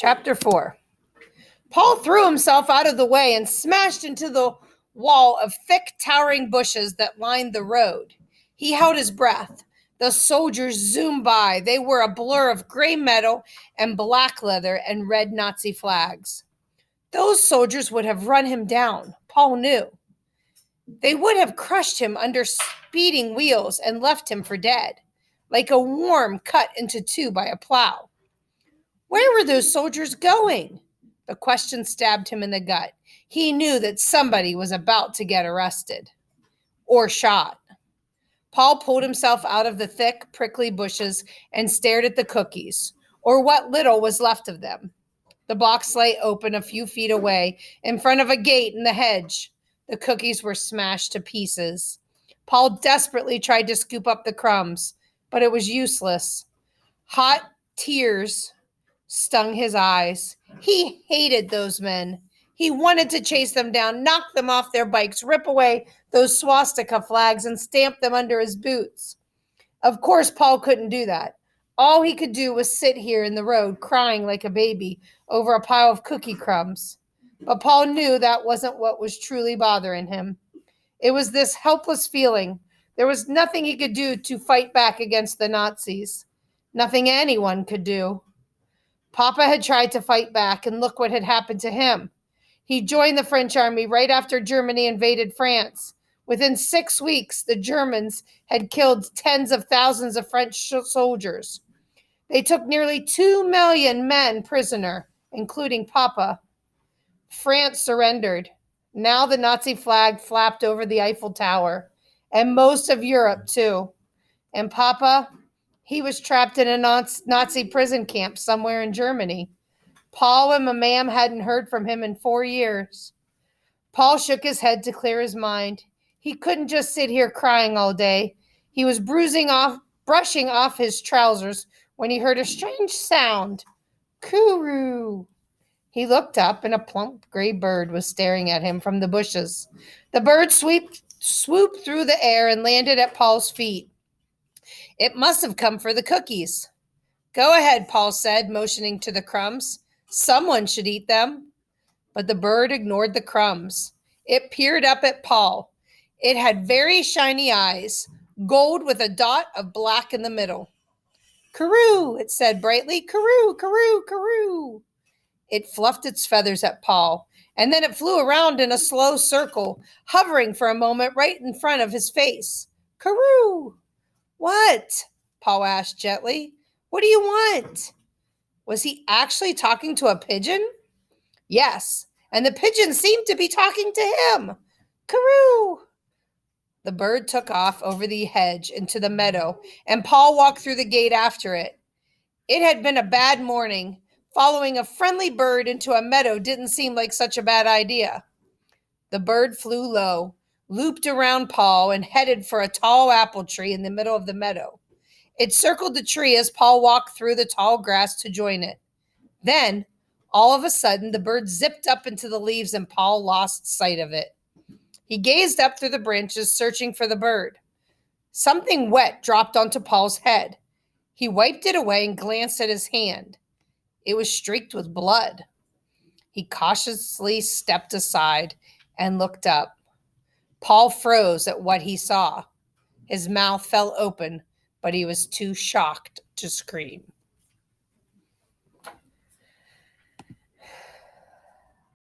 Chapter 4. Paul threw himself out of the way and smashed into the wall of thick, towering bushes that lined the road. He held his breath. The soldiers zoomed by. They were a blur of gray metal and black leather and red Nazi flags. Those soldiers would have run him down, Paul knew. They would have crushed him under speeding wheels and left him for dead, like a worm cut into two by a plow. Where were those soldiers going? The question stabbed him in the gut. He knew that somebody was about to get arrested or shot. Paul pulled himself out of the thick, prickly bushes and stared at the cookies, or what little was left of them. The box lay open a few feet away in front of a gate in the hedge. The cookies were smashed to pieces. Paul desperately tried to scoop up the crumbs, but it was useless. Hot tears stung his eyes. He hated those men. He wanted to chase them down, knock them off their bikes, rip away those swastika flags, and stamp them under his boots. Of course, Paul couldn't do that. All he could do was sit here in the road, crying like a baby over a pile of cookie crumbs. But Paul knew that wasn't what was truly bothering him. It was this helpless feeling. There was nothing he could do to fight back against the Nazis. Nothing anyone could do. Papa had tried to fight back, and look what had happened to him. He joined the French army right after Germany invaded France. Within 6 weeks, the Germans had killed tens of thousands of French soldiers. They took nearly 2 million men prisoner, including Papa. France surrendered. Now the Nazi flag flapped over the Eiffel Tower, and most of Europe too. And Papa, he was trapped in a Nazi prison camp somewhere in Germany. Paul and Mamam hadn't heard from him in 4 years. Paul shook his head to clear his mind. He couldn't just sit here crying all day. He was brushing off his trousers when he heard a strange sound. Kuru. He looked up, and a plump gray bird was staring at him from the bushes. The bird swooped through the air and landed at Paul's feet. It must have come for the cookies. Go ahead, Paul said, motioning to the crumbs. Someone should eat them. But the bird ignored the crumbs. It peered up at Paul. It had very shiny eyes, gold with a dot of black in the middle. Karoo, it said brightly. Karoo, karoo, karoo. It fluffed its feathers at Paul, and then it flew around in a slow circle, hovering for a moment right in front of his face. Karoo. What? Paul asked gently. What do you want? Was he actually talking to a pigeon? Yes, and the pigeon seemed to be talking to him. Karoo! The bird took off over the hedge into the meadow, and Paul walked through the gate after it. It had been a bad morning. Following a friendly bird into a meadow didn't seem like such a bad idea. The bird flew low, looped around Paul, and headed for a tall apple tree in the middle of the meadow. It circled the tree as Paul walked through the tall grass to join it. Then, all of a sudden, the bird zipped up into the leaves and Paul lost sight of it. He gazed up through the branches, searching for the bird. Something wet dropped onto Paul's head. He wiped it away and glanced at his hand. It was streaked with blood. He cautiously stepped aside and looked up. Paul froze at what he saw. His mouth fell open, but he was too shocked to scream.